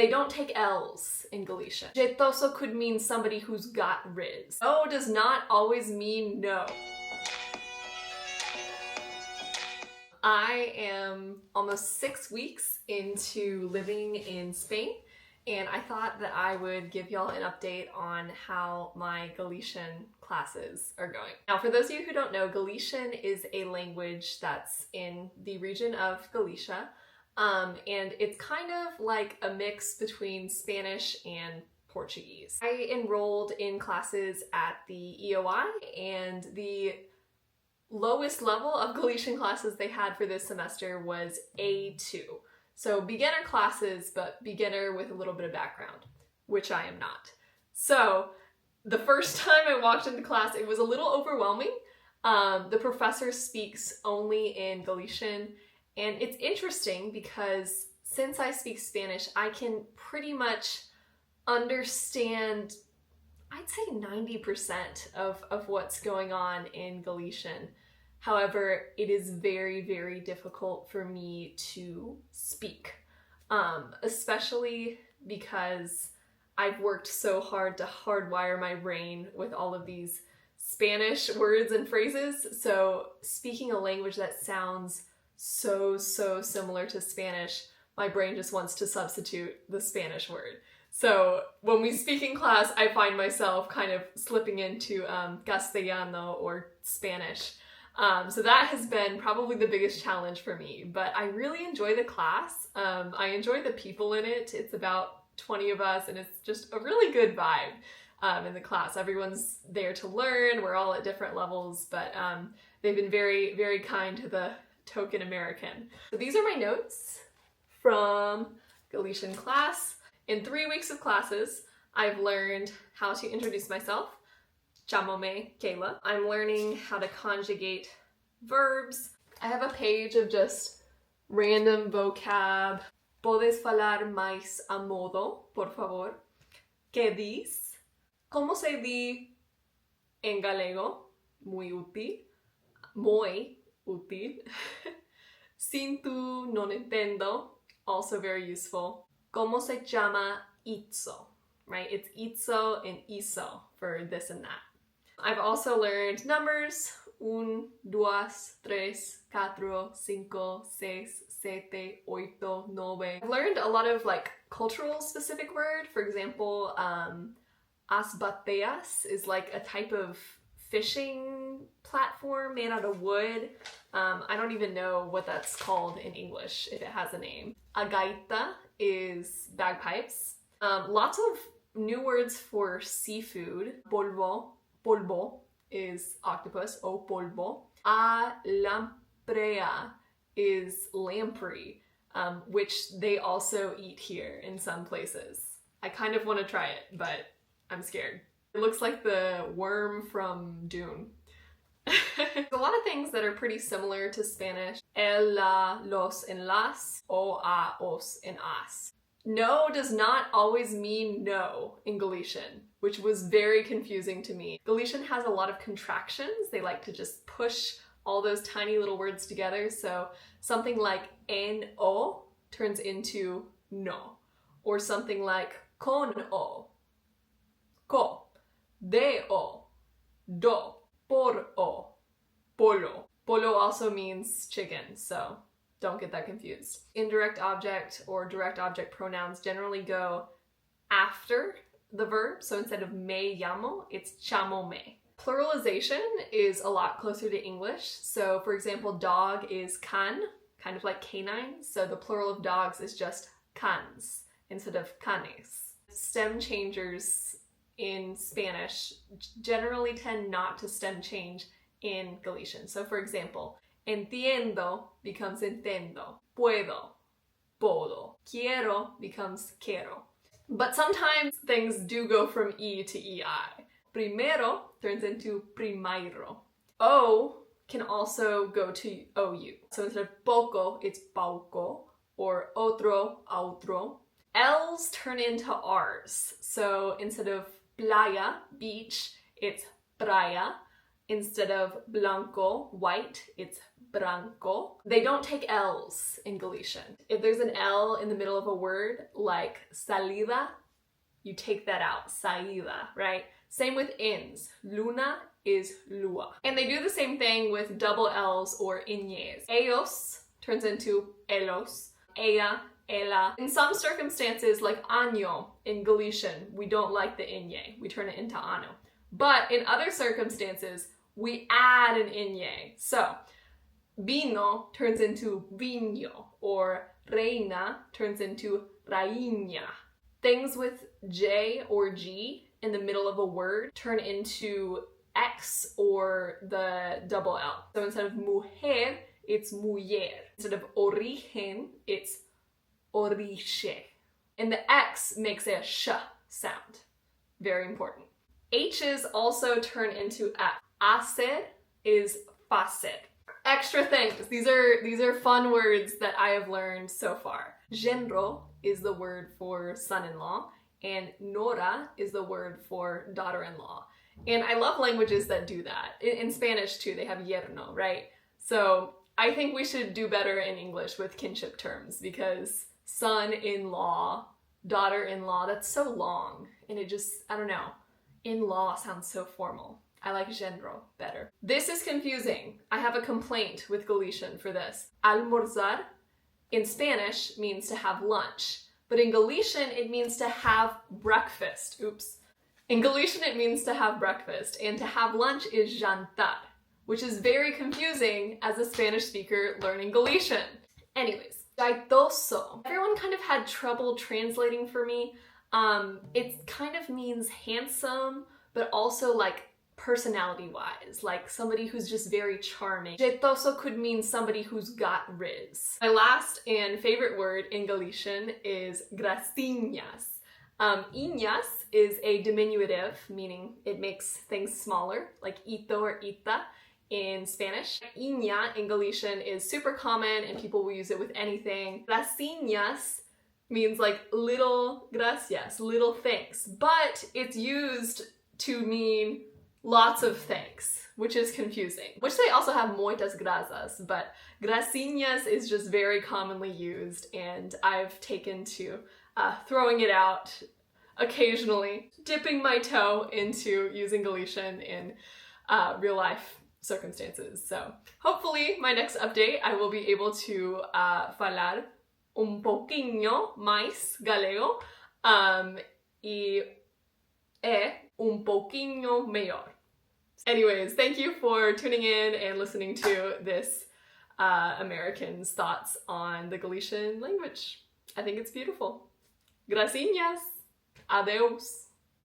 They don't take L's in Galician. Jeitoso could mean somebody who's got riz. No does not always mean no. I am almost 6 weeks into living in Spain, and I thought that I would give y'all an update on how my Galician classes are going. Now, for those of you who don't know, Galician is a language that's in the region of Galicia, and it's kind of like a mix between Spanish and Portuguese. I enrolled in classes at the EOI, and the lowest level of Galician classes they had for this semester was A2. So beginner classes, but beginner with a little bit of background, which I am not. So the first time I walked into class, it was a little overwhelming. The professor speaks only in Galician, and it's interesting because since I speak Spanish, I can pretty much understand, I'd say 90% of what's going on in Galician. However, it is very, very difficult for me to speak, especially because I've worked so hard to hardwire my brain with all of these Spanish words and phrases. So speaking a language that sounds so similar to Spanish, my brain just wants to substitute the Spanish word. So when we speak in class, I find myself kind of slipping into Castellano or Spanish. So that has been probably the biggest challenge for me, but I really enjoy the class. I enjoy the people in it. It's about 20 of us, and it's just a really good vibe in the class. Everyone's there to learn. We're all at different levels, but they've been very, very kind to the token American. So these are my notes from Galician class. In 3 weeks of classes, I've learned how to introduce myself. Chámome Kayla. I'm learning how to conjugate verbs. I have a page of just random vocab. Podes falar mais a modo, por favor? ¿Qué dis? ¿Cómo se di en galego? Muy útil. Muy útil. Sin tu non entiendo. Also very useful. ¿Cómo se llama itzo? Right? It's itzo and iso for this and that. I've also learned numbers, 1, 2, 3, 4, 5, 6, 7, 8, 9. I've learned a lot of like cultural specific word. For example, as bateas is like a type of fishing platform made out of wood. I don't even know what that's called in English, if it has a name. A gaita is bagpipes. Lots of new words for seafood. Polvo is octopus, o polvo. A lamprea is lamprey, which they also eat here in some places. I kind of want to try it, but I'm scared. It looks like the worm from Dune. There's a lot of things that are pretty similar to Spanish. El, la, los, en las, o, a, os, en as. No does not always mean no in Galician, which was very confusing to me. Galician has a lot of contractions. They like to just push all those tiny little words together. So something like en o turns into no. Or something like con o, co, de o, do, por o, polo. Polo also means chicken, so don't get that confused. Indirect object or direct object pronouns generally go after the verb. So instead of me llamo, it's chámome. Pluralization is a lot closer to English. So for example, dog is can, kind of like canine. So the plural of dogs is just cans instead of canes. Stem changers in Spanish generally tend not to stem change in Galician. So for example, entiendo becomes entiendo. Puedo, puedo. Quiero becomes quiero. But sometimes things do go from E to EI. Primero turns into primeiro. O can also go to OU. So instead of poco, it's pauco, or otro, autro. L's turn into R's. So instead of playa, beach, it's praia. Instead of blanco, white, it's branco. They don't take L's in Galician. If there's an L in the middle of a word, like salida, you take that out, saída, right? Same with ins. Luna is lua. And they do the same thing with double L's or ñes. Ellos turns into elos. Ella, ella. In some circumstances, like año in Galician, we don't like the ñe. We turn it into ano. But in other circumstances, we add an ñe. So, vino turns into viño, or reina turns into rainha. Things with J or G in the middle of a word turn into X or the double L. So instead of mujer, it's mujer. Instead of origen, it's orixe. And the X makes a sh sound. Very important. H's also turn into F. Hacer is facer. Extra things. These are fun words that I have learned so far. Genro is the word for son-in-law, and nora is the word for daughter-in-law. And I love languages that do that. In Spanish too, they have yerno, right? So I think we should do better in English with kinship terms, because son-in-law, daughter-in-law, that's so long. And it just, I don't know, in-law sounds so formal. I like genro better. This is confusing. I have a complaint with Galician for this. Almorzar in Spanish means to have lunch, but in Galician it means to have breakfast. Oops. In Galician it means to have breakfast, and to have lunch is jantar, which is very confusing as a Spanish speaker learning Galician. Anyways, gaitoso. Everyone kind of had trouble translating for me. It kind of means handsome, but also like personality-wise, like somebody who's just very charming. Jeitoso could mean somebody who's got riz. My last and favorite word in Galician is graciñas. Iñas is a diminutive, meaning it makes things smaller, like ito or ita in Spanish. Iña in Galician is super common and people will use it with anything. Graciñas means like little gracias, little thanks, but it's used to mean lots of thanks, which is confusing. Which they also have muitas gracias, but graciñas is just very commonly used, and I've taken to throwing it out occasionally, dipping my toe into using Galician in real life circumstances. So hopefully my next update I will be able to falar pouquinho mais galego y pouquinho melhor. Anyways, thank you for tuning in and listening to this American's thoughts on the Galician language. I think it's beautiful. Graciñas. Adeus.